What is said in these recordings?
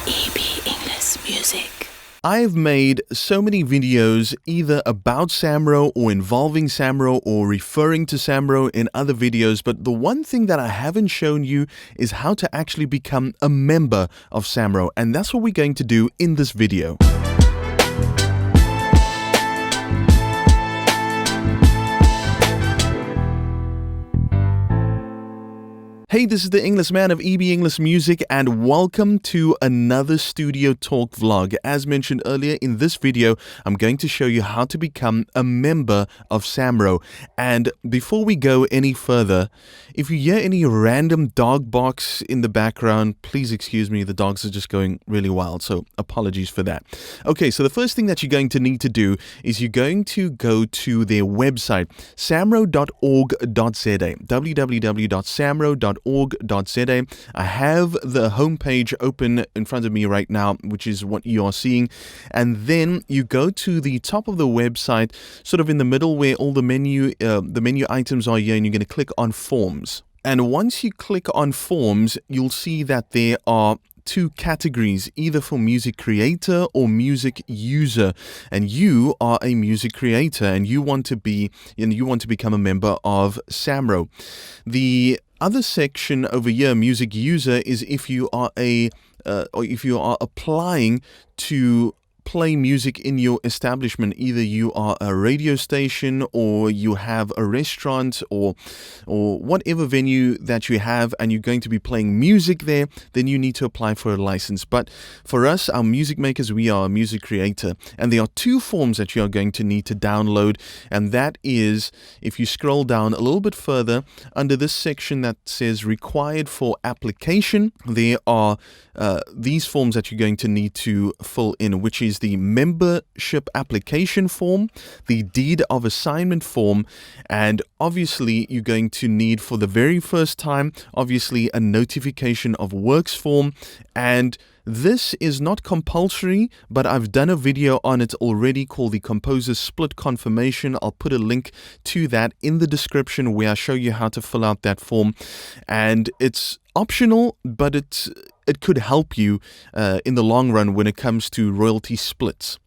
Inglis music. I've made so many videos either about Samro or involving Samro or referring to Samro in other videos, but the one thing that I haven't shown you is how to actually become a member of Samro, and that's what we're going to do in this video. Hey, this is the English man of English Music, and welcome to another Studio Talk vlog. As mentioned earlier, in this video, I'm going to show you how to become a member of Samro. And before we go any further, if you hear any random dog barks in the background, please excuse me, the dogs are just going really wild, so apologies for that. Okay, so the first thing that you're going to need to do is you're going to go to their website, samro.org.za, www.samro.org.za. I have the homepage open in front of me right now, which is what you are seeing. And then you go to the top of the website, sort of in the middle where all the menu items are here, and you're going to click on Forms. And once you click on Forms, you'll see that there are two categories, either for music creator or music user, and you are a music creator and you want to become a member of Samro. The other section over here, music user, is if you are applying to play music in your establishment. Either you are a radio station or you have a restaurant or whatever venue that you have, and you're going to be playing music there, then you need to apply for a license. But for us, our music makers, we are a music creator, and there are two forms that you are going to need to download, and that is, if you scroll down a little bit further under this section that says required for application, there are these forms that you're going to need to fill in, which is the membership application form, the deed of assignment form, and obviously you're going to need, for the very first time, obviously a notification of works form. And this is not compulsory, but I've done a video on it already called the Composer Split Confirmation. I'll put a link to that in the description where I show you how to fill out that form. And it's optional, but it could help you in the long run when it comes to royalty splits.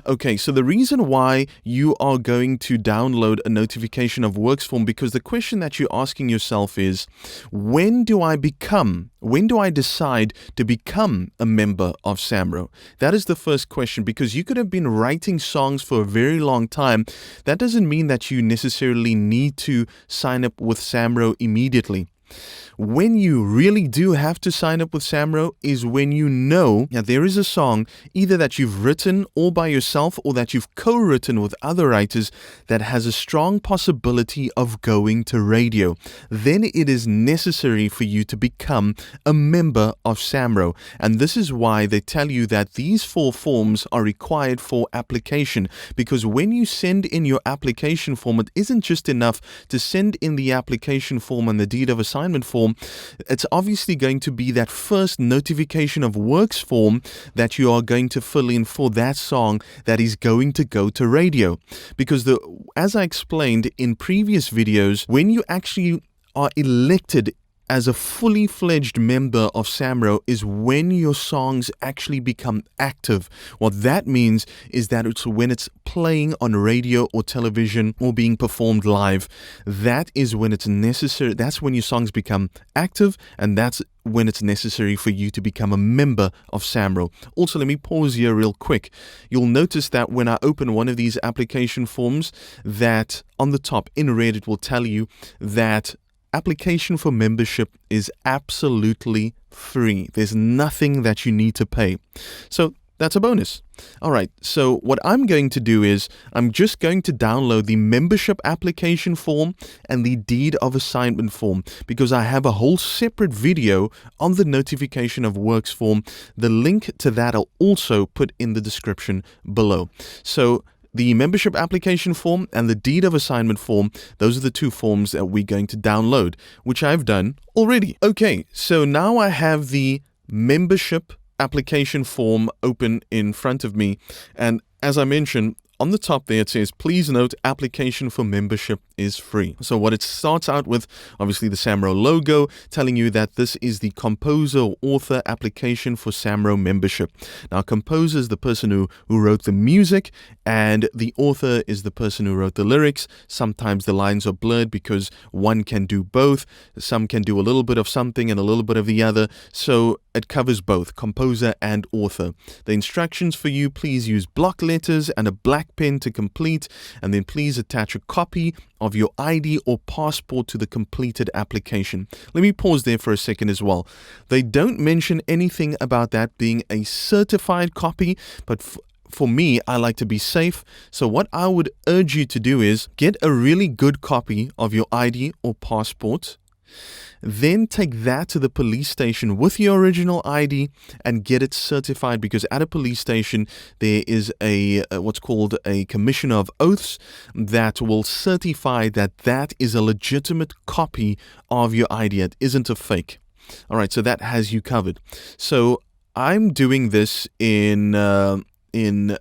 Okay, so the reason why you are going to download a notification of works form, because the question that you're asking yourself is, when do I decide to become a member of Samro? That is the first question, because you could have been writing songs for a very long time. That doesn't mean that you necessarily need to sign up with Samro immediately. When you really do have to sign up with Samro is when you know that there is a song either that you've written all by yourself or that you've co-written with other writers that has a strong possibility of going to radio. Then it is necessary for you to become a member of Samro. And this is why they tell you that these 4 forms are required for application, because when you send in your application form, it isn't just enough to send in the application form and the deed of assignment form. It's obviously going to be that first notification of works form that you are going to fill in for that song that is going to go to radio. Because as I explained in previous videos, when you actually are elected as a fully fledged member of Samro is when your songs actually become active. What that means is that it's when it's playing on radio or television or being performed live. That is when it's necessary. That's when your songs become active, and that's when it's necessary for you to become a member of Samro. Also, let me pause here real quick. You'll notice that when I open one of these application forms, that on the top in red it will tell you that application for membership is absolutely free. There's nothing that you need to pay. So that's a bonus. All right, so what I'm going to do is I'm just going to download the membership application form and the deed of assignment form, because I have a whole separate video on the notification of works form. The link to that I'll also put in the description below. So the membership application form and the deed of assignment form, those are the 2 forms that we're going to download, which I've done already. Okay, so now I have the membership application form open in front of me, and as I mentioned, on the top there it says, please note application for membership is free. So what it starts out with, obviously the Samro logo, telling you that this is the composer or author application for Samro membership. Now, composer is the person who wrote the music, and the author is the person who wrote the lyrics. Sometimes the lines are blurred because one can do both. Some can do a little bit of something and a little bit of the other. So it covers both, composer and author. The instructions for you: please use block letters and a black pen to complete, and then please attach a copy of your ID or passport to the completed application. Let me pause there for a second as well. They don't mention anything about that being a certified copy, but for me, I like to be safe. So what I would urge you to do is get a really good copy of your ID or passport. Then take that to the police station with your original ID and get it certified, because at a police station there is a what's called a commissioner of oaths that will certify that that is a legitimate copy of your ID. It isn't a fake. All right, so that has you covered. So I'm doing this in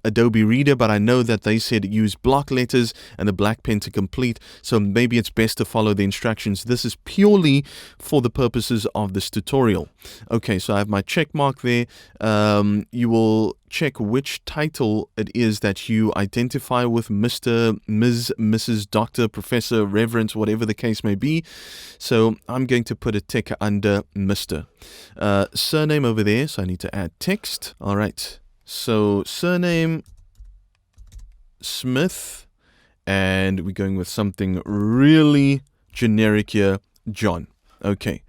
Adobe Reader, but I know that they said use block letters and a black pen to complete, so maybe it's best to follow the instructions. This is purely for the purposes of this tutorial. Okay, so I have my check mark there. You will check which title it is that you identify with: Mr., Ms., Mrs., Doctor, Professor, Reverend, whatever the case may be. So I'm going to put a tick under Mr. Surname over there, so I need to add text. All right. So surname Smith, and we're going with something really generic here, John. Okay.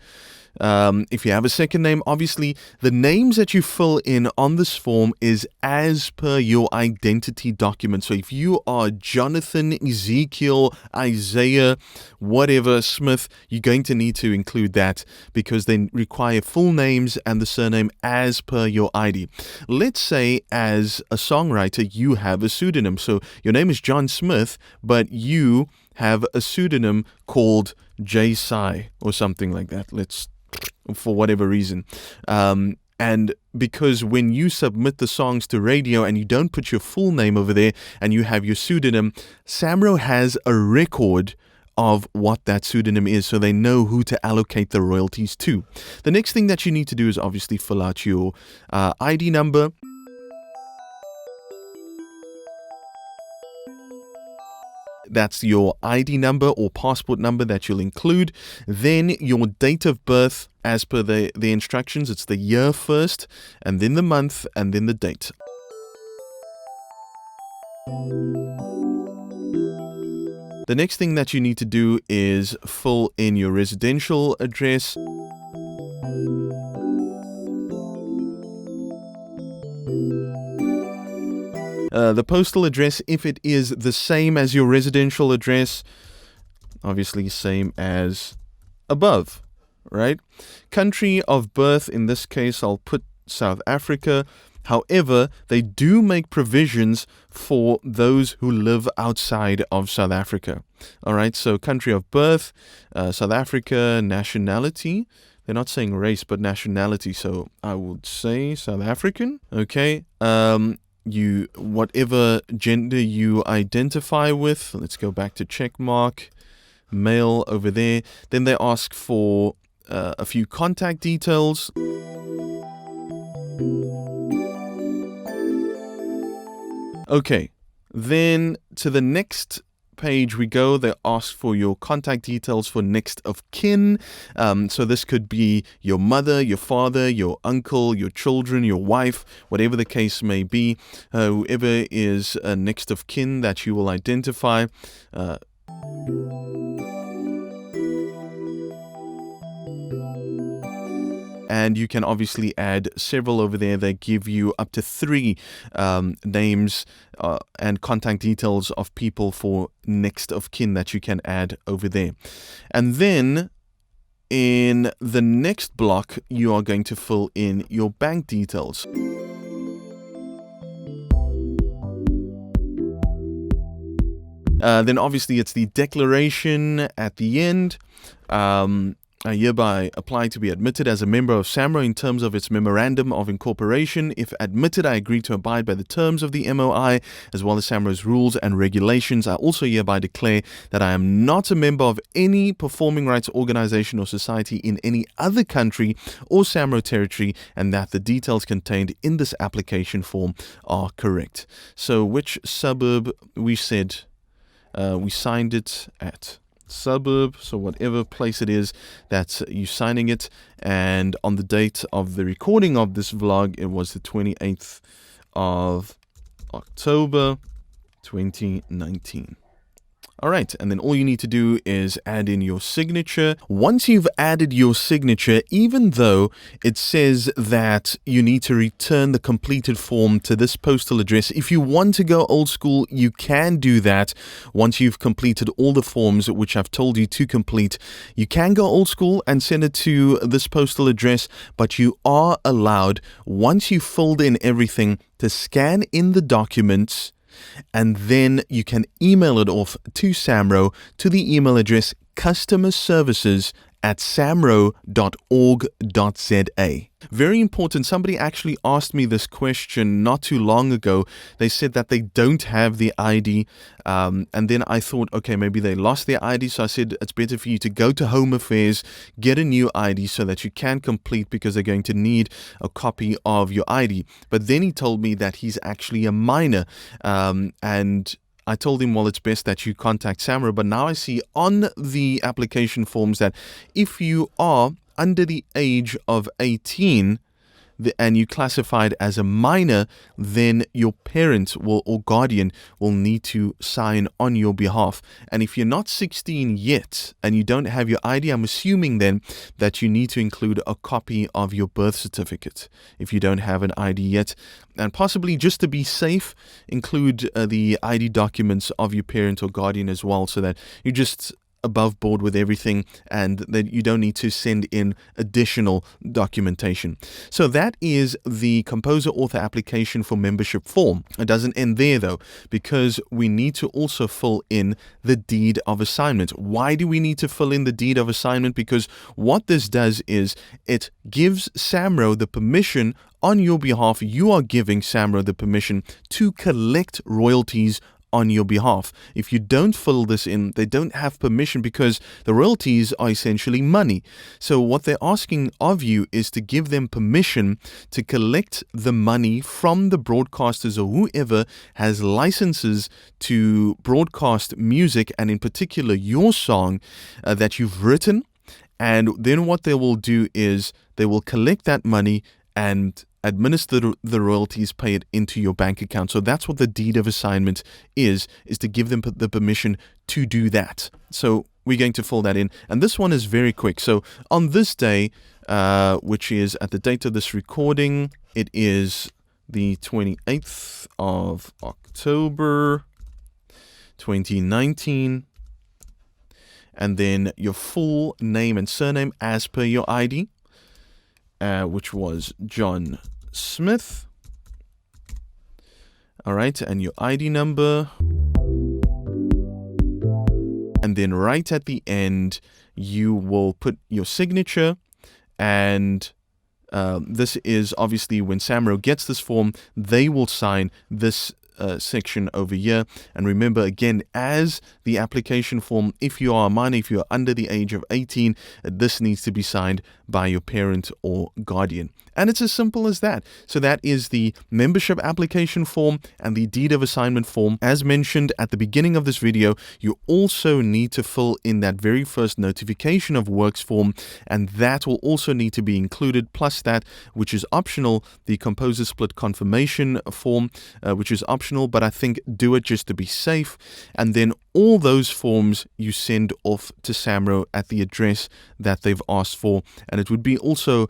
If you have a second name, obviously the names that you fill in on this form is as per your identity document. So if you are Jonathan, Ezekiel, Isaiah, whatever, Smith, you're going to need to include that, because they require full names and the surname as per your ID. Let's say as a songwriter you have a pseudonym. So your name is John Smith, but you have a pseudonym called J. Sai or something like that. For whatever reason. And because when you submit the songs to radio and you don't put your full name over there and you have your pseudonym, Samro has a record of what that pseudonym is, so they know who to allocate the royalties to. The next thing that you need to do is obviously fill out your ID number. That's your ID number or passport number that you'll include. Then your date of birth, as per the instructions. It's the year first, and then the month, and then the date. The next thing that you need to do is fill in your residential address. The postal address, if it is the same as your residential address, obviously same as above, right? Country of birth, in this case, I'll put South Africa. However, they do make provisions for those who live outside of South Africa. All right, so country of birth, South Africa, nationality. They're not saying race, but nationality. So I would say South African. Okay. You, whatever gender you identify with, let's go back to check mark, male over there. Then they ask for a few contact details. Okay, then to the next page we go. They ask for your contact details for next of kin. So this could be your mother, your father, your uncle, your children, your wife, whatever the case may be. Whoever is next of kin that you will identify. And you can obviously add several over there. They give you up to 3 names and contact details of people for next of kin that you can add over there. And then in the next block, you are going to fill in your bank details. Then obviously it's the declaration at the end. I hereby apply to be admitted as a member of Samro in terms of its Memorandum of Incorporation. If admitted, I agree to abide by the terms of the MOI as well as Samro's rules and regulations. I also hereby declare that I am not a member of any performing rights organization or society in any other country or Samro territory, and that the details contained in this application form are correct. So which suburb we said we signed it at? Suburb, so whatever place it is that you're signing it, and on the date of the recording of this vlog, it was the 28th of October 2019. All right, and then all you need to do is add in your signature. Once you've added your signature, even though it says that you need to return the completed form to this postal address, if you want to go old school, you can do that. Once you've completed all the forms which I've told you to complete, you can go old school and send it to this postal address, but you are allowed, once you've filled in everything, to scan in the documents, and then you can email it off to Samro to the email address customerservices@samro.org.za. Very important. Somebody actually asked me this question not too long ago. They said that they don't have the ID, and then I thought, okay, maybe they lost their ID. So I said it's better for you to go to Home Affairs, get a new ID so that you can complete, because they're going to need a copy of your ID. But then he told me that he's actually a minor, and I told him, well, it's best that you contact Samro. But now I see on the application forms that if you are under the age of 18 and you classified as a minor, then your parent or guardian will need to sign on your behalf. And if you're not 16 yet and you don't have your ID, I'm assuming then that you need to include a copy of your birth certificate if you don't have an ID yet. And possibly, just to be safe, include the ID documents of your parent or guardian as well, so that you just above board with everything and that you don't need to send in additional documentation. So that is the composer author application for membership form. It doesn't end there though, because we need to also fill in the deed of assignment. Why do we need to fill in the deed of assignment? Because what this does is it gives Samro the permission on your behalf. You are giving Samro the permission to collect royalties on your behalf. If you don't fill this in, they don't have permission, because the royalties are essentially money. So what they're asking of you is to give them permission to collect the money from the broadcasters or whoever has licenses to broadcast music, and in particular your song that you've written. And then what they will do is they will collect that money and administer the royalties, pay it into your bank account. So that's what the deed of assignment is to give them the permission to do that. So we're going to fill that in. And this one is very quick. So on this day, which is at the date of this recording, it is the 28th of October 2019. And then your full name and surname as per your ID, which was John Smith. All right, and your ID number. And then right at the end, you will put your signature. And this is obviously when Samro gets this form, they will sign this section over here. And remember, again, as the application form, if you are a minor, if you're under the age of 18, this needs to be signed by your parent or guardian. And it's as simple as that. So that is the membership application form and the deed of assignment form. As mentioned at the beginning of this video, you also need to fill in that very first notification of works form, and that will also need to be included, plus that, which is optional, the composer split confirmation form, which is optional, but I think do it just to be safe. And then all those forms you send off to Samro at the address that they've asked for. And it would be also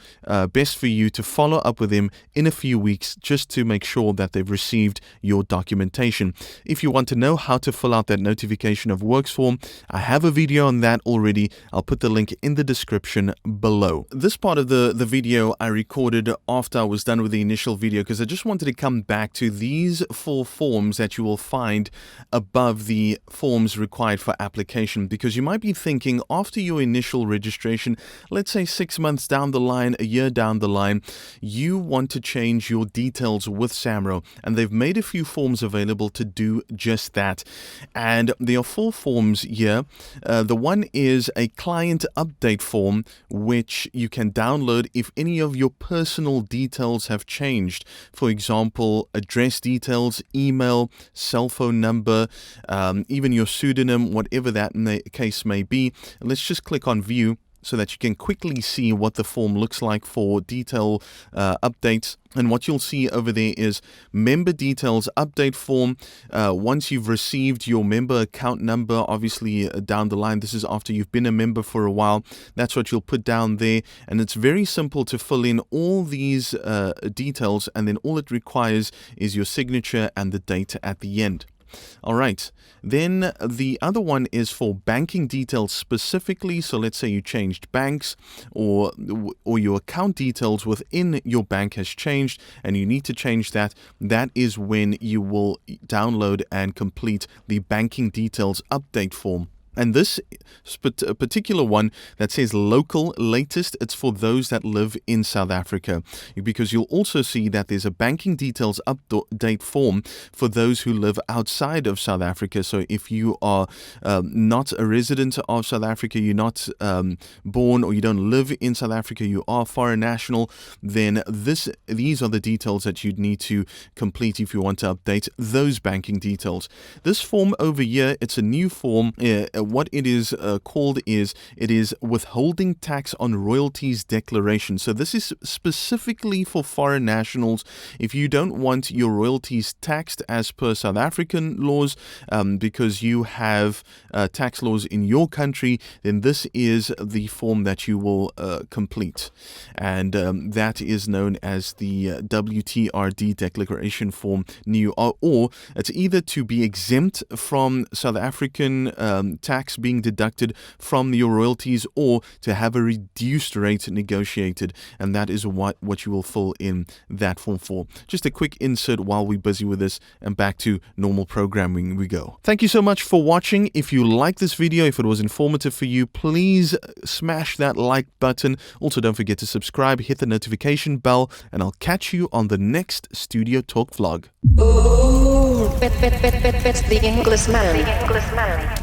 best for you to follow up with them in a few weeks just to make sure that they've received your documentation. If you want to know how to fill out that notification of works form, I have a video on that already. I'll put the link in the description below. This part of the video I recorded after I was done with the initial video, because I just wanted to come back to these 4 forms that you will find above the form forms required for application, because you might be thinking after your initial registration, let's say 6 months down the line, a year down the line, you want to change your details with Samro, and they've made a few forms available to do just that. And there are 4 forms here. The one is a client update form, which you can download if any of your personal details have changed. For example, address details, email, cell phone number, even your pseudonym, whatever that case may be. And let's just click on view so that you can quickly see what the form looks like for detail updates. And what you'll see over there is member details update form. Once you've received your member account number, obviously down the line, this is after you've been a member for a while, that's what you'll put down there. And it's very simple to fill in all these details, and then all it requires is your signature and the date at the end. All right, then the other one is for banking details specifically. So let's say you changed banks, or your account details within your bank has changed and you need to change that. That is when you will download and complete the banking details update form. And this particular one that says local latest, it's for those that live in South Africa, because you'll also see that there's a banking details update form for those who live outside of South Africa. So if you are not a resident of South Africa, you're not born, or you don't live in South Africa, you are foreign national, then these are the details that you'd need to complete if you want to update those banking details. This form over here, it's a new form. What it is called is, it is withholding tax on royalties declaration. So this is specifically for foreign nationals. If you don't want your royalties taxed as per South African laws, because you have tax laws in your country, then this is the form that you will complete. And that is known as the WTRD declaration form new, or it's either to be exempt from South African tax being deducted from your royalties, or to have a reduced rate negotiated, and that is what you will fill in that form for. Just a quick insert while we're busy with this, and back to normal programming we go. Thank you so much for watching. If you like this video, if it was informative for you, please smash that like button. Also, don't forget to subscribe, hit the notification bell, and I'll catch you on the next Studio Talk vlog. Ooh, it's the Inglis melody.